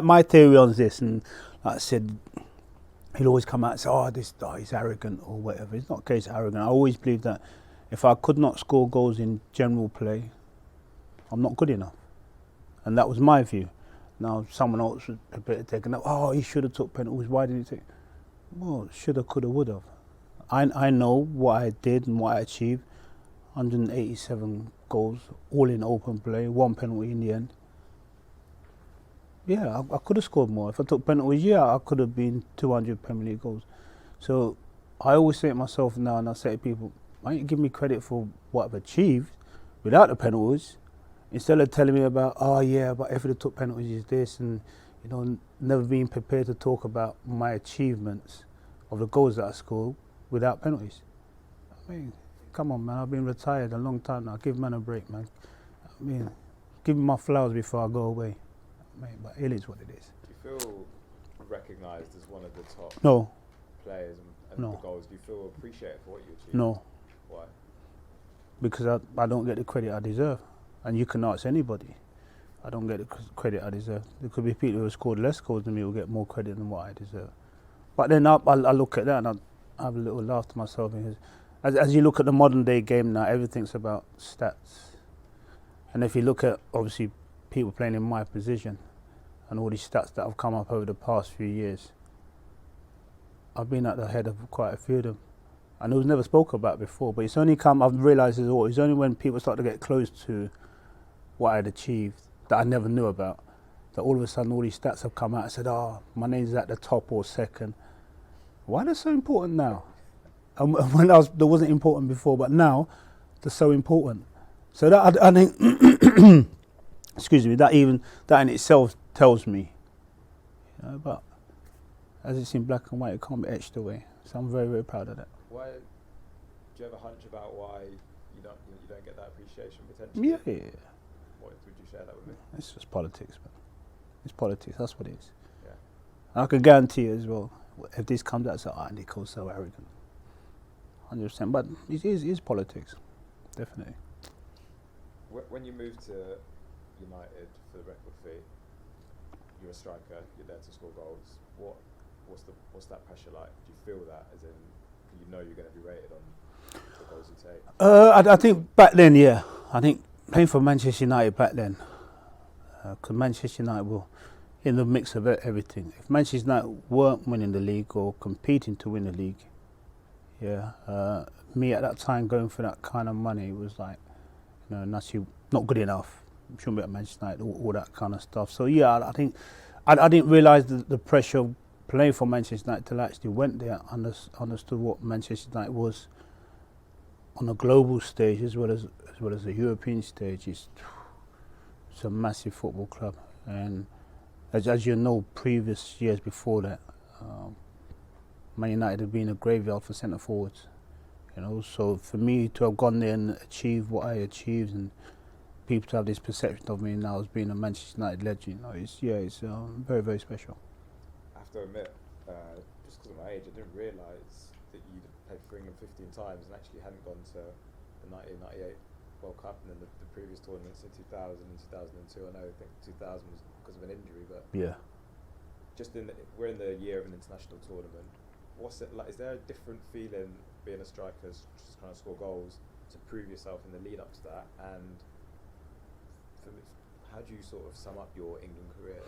My theory on this, and like I said, he'll always come out and say, he's arrogant or whatever. It's not the case arrogant. I always believe that if I could not score goals in general play, I'm not good enough. And that was my view. Now, someone else was a bit taken up, he should have took penalties. Why didn't he take? Well, shoulda, coulda, would have. I know what I did and what I achieved. 187 goals, all in open play, 1 penalty in the end. Yeah, I could have scored more. If I took penalties, I could have been 200 Premier League goals. So I always say to myself now, and I say to people, why don't you give me credit for what I've achieved without the penalties, instead of telling me about, but if I took penalties is this, and never being prepared to talk about my achievements of the goals that I scored without penalties. I mean, come on, man, I've been retired a long time now. Give man a break, man. I mean, give me my flowers before I go away. Mate, but it is what it is. Do you feel recognised as one of the top players and No. the goals? Do you feel appreciated for what you achieved? No. Why? Because I don't get the credit I deserve. And you can ask anybody. I don't get the credit I deserve. There could be people who have scored less goals than me who get more credit than what I deserve. But then I look at that and I have a little laugh to myself, because as you look at the modern day game now, everything's about stats. And if you look at, obviously, people playing in my position and all these stats that have come up over the past few years, I've been at the head of quite a few of them. And it was never spoken about before, but it's only I've realised it's only when people start to get close to what I'd achieved that I never knew about, that all of a sudden all these stats have come out and said, my name's at the top or second. Why are they so important now? And when they wasn't important before, but now they're so important. So that I think, excuse me, that in itself tells me, but as it's in black and white, it can't be etched away. So I'm very, very proud of that. Why? Do you have a hunch about why you don't get that appreciation potentially? Yeah. Would you share that with me? It's just politics, man. It's politics. That's what it is. Yeah. And I can guarantee you as well, if this comes out, so Nico's so arrogant, 100%. But it is politics, definitely. When you moved to United for the record fee, you're a striker. You're there to score goals. What's that pressure like? Do you feel that, as in, you know you're going to be rated on the goals you take? I think back then, yeah. I think playing for Manchester United back then, because Manchester United were in the mix of everything. If Manchester United weren't winning the league or competing to win the league, me at that time going for that kind of money was like, not good enough. Shouldn't be at Manchester United, all that kind of stuff. So yeah, I think I didn't realise the pressure of playing for Manchester United till I actually went there, understood what Manchester United was on a global stage as well as a European stage. It's a massive football club, and as you know, previous years before that, Man United had been a graveyard for centre forwards. So for me to have gone there and achieved what I achieved, and people to have this perception of me now as being a Manchester United legend, it's very, very special. I have to admit, just because of my age, I didn't realise that you'd played for England 15 times and actually hadn't gone to the 1998 World Cup and then the previous tournaments in 2000 and 2002. I think 2000 was because of an injury, but Yeah. we're in the year of an international tournament. What's it like? Is there a different feeling being a striker, just trying to score goals, to prove yourself in the lead up to that? And how do you sort of sum up your England career?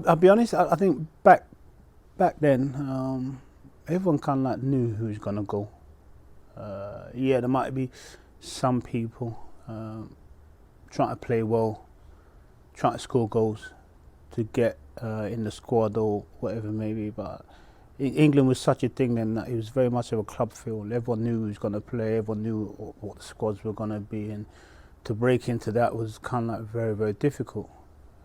I'll be honest. I think back then, everyone kind of like knew who was gonna go. There might be some people trying to play well, trying to score goals to get in the squad or whatever maybe, but England was such a thing then that it was very much of a club feel. Everyone knew who was going to play, everyone knew what the squads were going to be, and to break into that was kind of like very, very difficult.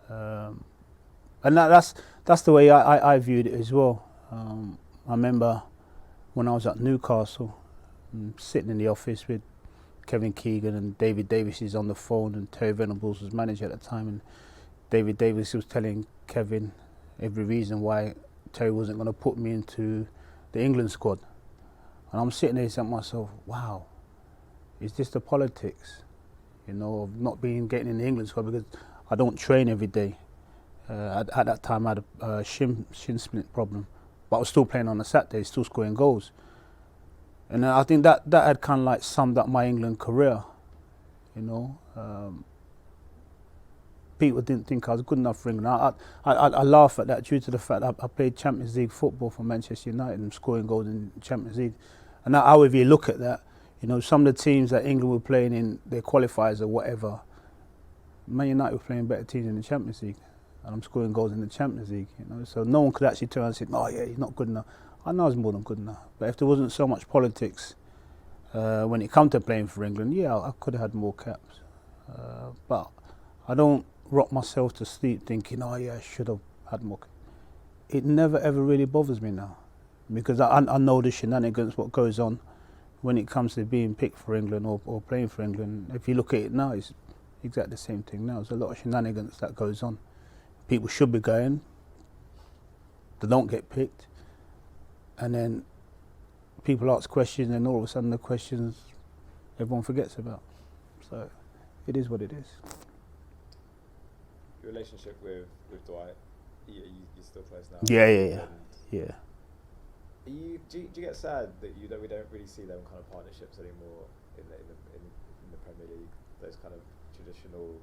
And that's the way I viewed it as well. I remember when I was at Newcastle, sitting in the office with Kevin Keegan, and David Davis is on the phone, and Terry Venables was manager at the time, and David Davis was telling Kevin every reason why Terry wasn't going to put me into the England squad. And I'm sitting there saying to myself, wow, is this the politics, of not getting in the England squad because I don't train every day? At that time, I had a shin splint problem, but I was still playing on a Saturday, still scoring goals. And I think that had kind of like summed up my England career, you know. People didn't think I was good enough for England. I laugh at that due to the fact that I played Champions League football for Manchester United and scoring goals in Champions League. And however you look at that, you know, some of the teams that England were playing in their qualifiers or whatever, Man United were playing better teams in the Champions League. And I'm scoring goals in the Champions League, you know. So no one could actually turn and say, oh yeah, he's not good enough. I know I was more than good enough. But if there wasn't so much politics when it come to playing for England, yeah, I could have had more caps. But I don't rock myself to sleep thinking, oh yeah, I should have had more. It never ever really bothers me now, because I know the shenanigans, what goes on when it comes to being picked for England or playing for England. If you look at it now, it's exactly the same thing now. There's a lot of shenanigans that goes on. People should be going, they don't get picked, and then people ask questions and all of a sudden the questions everyone forgets about. So it is what it is. Your relationship with Dwight, you're still close now? Yeah. Do you get sad that we don't really see them kind of partnerships anymore in the Premier League? Those kind of traditional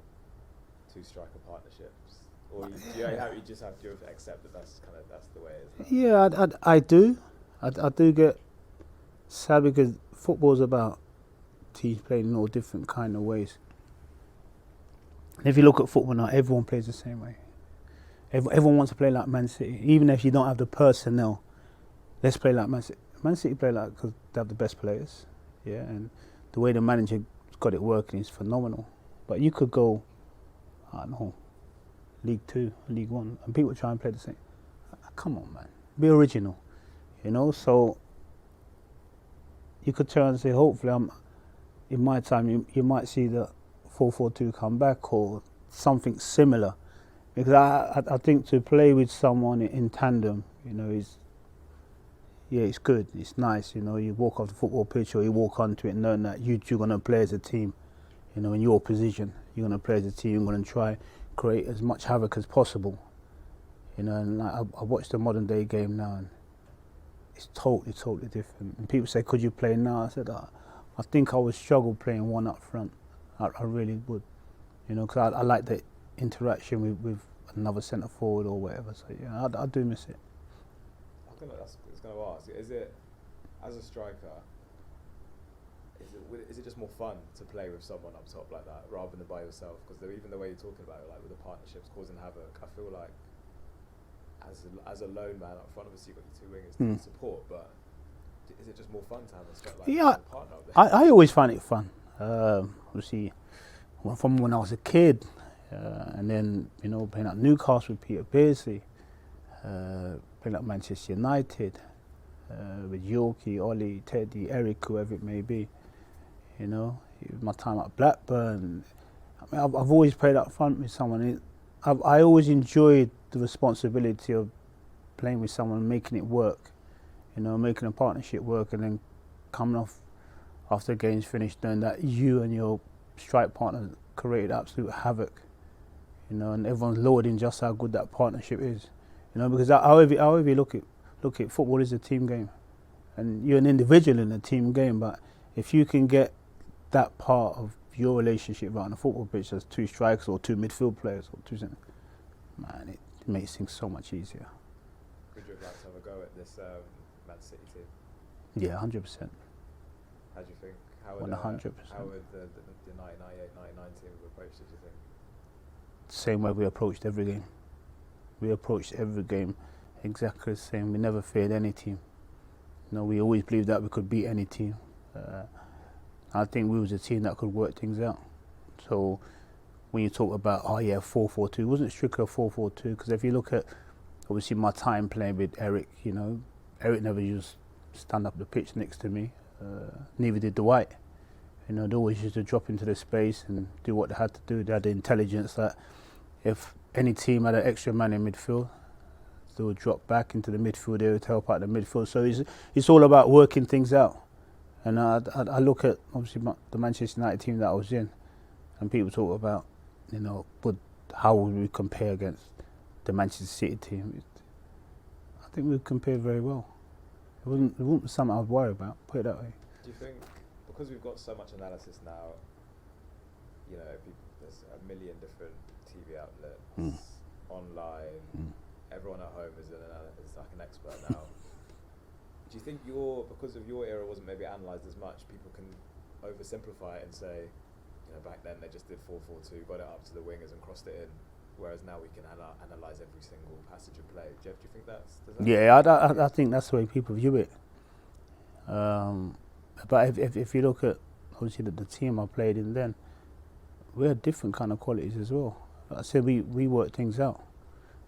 two-striker partnerships, or you just have to accept that that's the way it is now? Yeah, I do. I do get sad because football's about teams playing in all different kind of ways. And if you look at football now, everyone plays the same way. Everyone wants to play like Man City, even if you don't have the personnel. Let's play like Man City. Man City play like because they have the best players, yeah, and the way the manager got it working is phenomenal. But you could go, I don't know, League 2, League 1, and people try and play the same. Come on, man, be original, you know. So you could turn and say, hopefully, in my time, you might see the 4-4-2 come back or something similar, because I think to play with someone in tandem, you know, it's good, it's nice, you know. You walk off the football pitch or you walk onto it knowing that you're going to play as a team, you know, in your position. You're going to play as a team, you're going to try create as much havoc as possible, you know. And like, I watched the modern day game now and it's totally different. And people say, could you play now? I said, I think I would struggle playing one up front. I really would, you know, because I like the interaction with another centre forward or whatever. So yeah, I do miss it. I was going to ask, is it, as a striker, is it just more fun to play with someone up top like that rather than by yourself? Because even the way you're talking about it, like with the partnerships causing havoc, I feel like as a lone man up front, obviously you've got your two wingers to support, but is it just more fun to have a partner up there? I always find it fun. Obviously, from when I was a kid, and then, you know, playing at Newcastle with Peter Beardsley, playing at Manchester United with Yorkie, Ollie, Teddy, Eric, whoever it may be, you know. My time at Blackburn, I mean, I've always played up front with someone. I always enjoyed the responsibility of playing with someone, making it work, you know, making a partnership work, and then coming off after the game's finished, knowing that you and your strike partner created absolute havoc, you know, and everyone's lauding just how good that partnership is, you know, because however you look at football is a team game, and you're an individual in a team game, but if you can get that part of your relationship right on the football pitch as two strikers or two midfield players or two centre, man, it makes things so much easier. Would you like to have a go at this Man City team? Yeah, 100%. How do you think? How would 100%. How would the 1998-99 team have approached it, do you think? Same way we approached every game. We approached every game exactly the same. We never feared any team. You know, we always believed that we could beat any team. I think we was a team that could work things out. So when you talk about, 4-4-2, it wasn't strictly a 4-4-2, because if you look at, obviously, my time playing with Eric, you know, Eric never used to stand up the pitch next to me. Neither did Dwight. You know, they always used to drop into the space and do what they had to do. They had the intelligence that if any team had an extra man in midfield, they would drop back into the midfield area to help out the midfield. So it's all about working things out. And I look at, obviously, the Manchester United team that I was in, and people talk about, you know, but how would we compare against the Manchester City team. I think we compared very well. It wasn't something I'd worry about. Put it that way. Do you think, because we've got so much analysis now, you know, there's a million different TV outlets, online, everyone at home is like an expert now. Do you think because of your era wasn't maybe analysed as much, people can oversimplify it and say, you know, back then they just did 4-4-2, got it up to the wingers and crossed it in, whereas now we can analyse every single passage of play. Do you think I think that's the way people view it. But if you look at obviously the team I played in then, we had different kind of qualities as well. Like I said, we worked things out,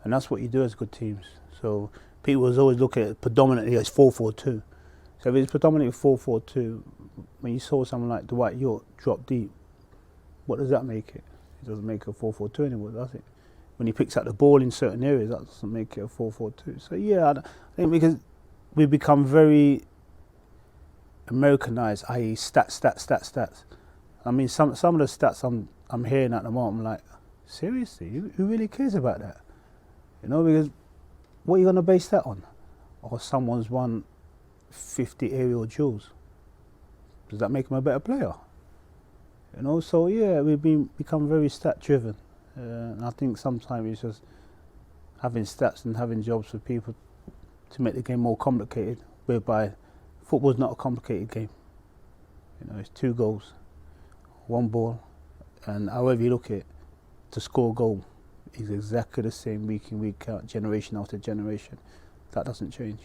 and that's what you do as good teams. So people was always looking at it predominantly as 4-4-2. So if it's predominantly 4-4-2, when you saw someone like Dwight York drop deep, what does that make it? It doesn't make it a 4-4-2 anymore, does it? When he picks up the ball in certain areas, that doesn't make it a 4-4-2. So yeah, I think because we become very Americanized, i.e. stats. I mean, some of the stats I'm hearing at the moment, I'm like, seriously, who really cares about that? You know, because what are you going to base that on? Or someone's won 50 aerial duels. Does that make him a better player? You know, so yeah, we've become very stat driven. And I think sometimes it's just having stats and having jobs for people to make the game more complicated, whereby football's not a complicated game. You know, it's 2 goals, 1 ball, and however you look at it, to score a goal is exactly the same week in, week out, generation after generation. That doesn't change.